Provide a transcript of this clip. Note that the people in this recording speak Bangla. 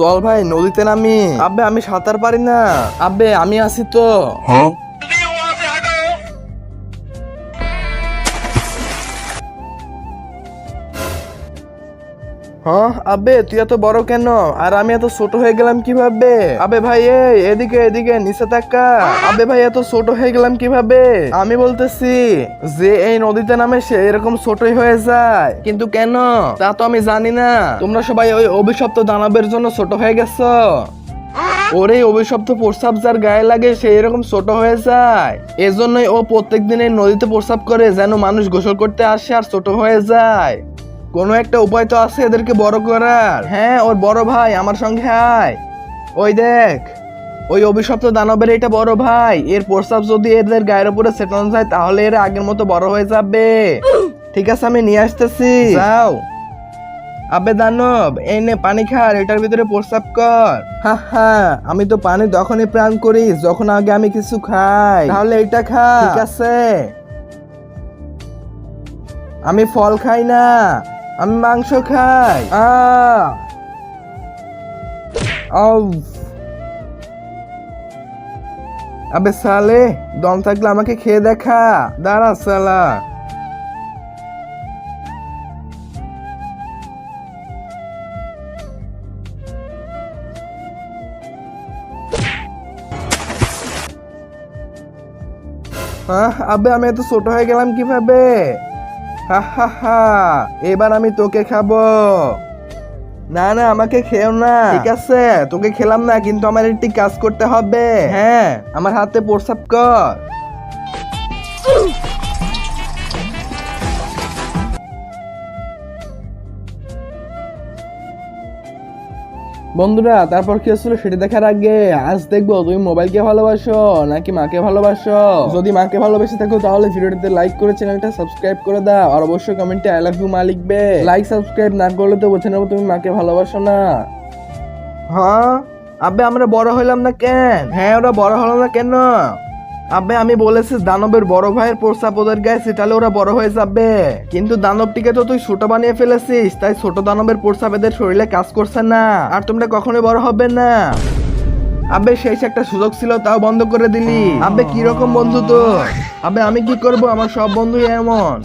চল ভাই নদীতে নামি। আব্বে আমি সাঁতার পারি না। আব্বে আমি আছি তো। হ্যাঁ আব্বে তুই এত বড় কেন আর আমি এত ছোট হয়ে গেলাম কিভাবে? আবে ভাই এই এদিকে এদিকে নিচে তাকা। আবে ভাই এত ছোট হয়ে গেলাম কিভাবে? আমি বলতেছি যে এই নদীতে নামে সে এরকম ছোটই হয়ে যায়, কিন্তু কেন তা তো আমি জানি না। তোমরা সবাই ওই অভিশপ্ত দানবের জন্য ছোট হয়ে গেছো। ওরে অভিশপ্ত প্রস্রাব যার গায়ে লাগে সে এরকম ছোট হয়ে যায়, এজন্যই ও প্রত্যেকদিন এই নদীতে প্রস্রাব করে যেন মানুষ গোসল করতে আসে আর ছোট হয়ে যায়। কোনো একটা উপায় তো আছে এদেরকে বড় করার। হ্যাঁ ওর বড় ভাই আমার সঙ্গে আয়। ওই দেখ ওই অভিশপ্ত দানবের এটা বড় ভাই, এর প্রস্রাব যদি এদের গায়ের উপরে ছেটানো যায় তাহলে এরা আগের মতো বড় হয়ে যাবে। ঠিক আছে আমি নিয়ে আসতেছি, যাও। আবে দানব এই নে পানি খা, এটার ভিতরে প্রস্রাব কর। হা হা আমি তো পানি তখনই প্রাণ করি যখন আগে আমি কিছু খাই, তাহলে এটা খা। ঠিক আছে আমি ফল খাই না, আমি মাংস খাই। আবে সালে দম থাকলে আমাকে খেয়ে দেখা, দাঁড়া সালা। আবে আমি এত ছোট হয়ে গেলাম কিভাবে? হা হা হা এবার আমি তোকে খাবো। না না আমাকে খেও না। ঠিক আছে তোকে খেলাম না, কিন্তু আমার একটি কাজ করতে হবে। হ্যাঁ আমার হাতে প্রস্রাব কর। বন্ধুরা তারপর কি হচ্ছিল সেটা দেখার আগে আজ দেখবো তুমি মোবাইলকে ভালোবাসো নাকি মাকে ভালোবাসো। যদি মাকে ভালোবেসে থাকো তাহলে ভিডিওটিতে লাইক করে চ্যানেলটা সাবস্ক্রাইব করে দাও, আর অবশ্যই কমেন্টে আই লাভ ইউ মা লিখবে। লাইক সাবস্ক্রাইব না করলে তো বুঝে নেবো তুমি মাকে ভালোবাসো না। হ্যাঁ আবে আমরা বড় হইলাম না কেন? হ্যাঁ ওরা বড় হলো না কেন? আবে আমি বলেছি দানবের বড় ভাইয়ের প্রস্তাব ওদের গায়ে সেটালে ওরা বড় হয়ে যাবে, কিন্তু দানবটিকে তো তুই ছোট বানিয়ে ফেলেছিস, তাই ছোট দানবের প্রস্তাব এদের শরীরে কাজ করছে না, আর তোমরা কখনোই বড় হবে না। আবে শেষ একটা সুযোগ ছিল তাও বন্ধ করে দিলি। আবে কিরকম বন্ধু তো? আবে আমি কি করব, আমার সব বন্ধুই এমন।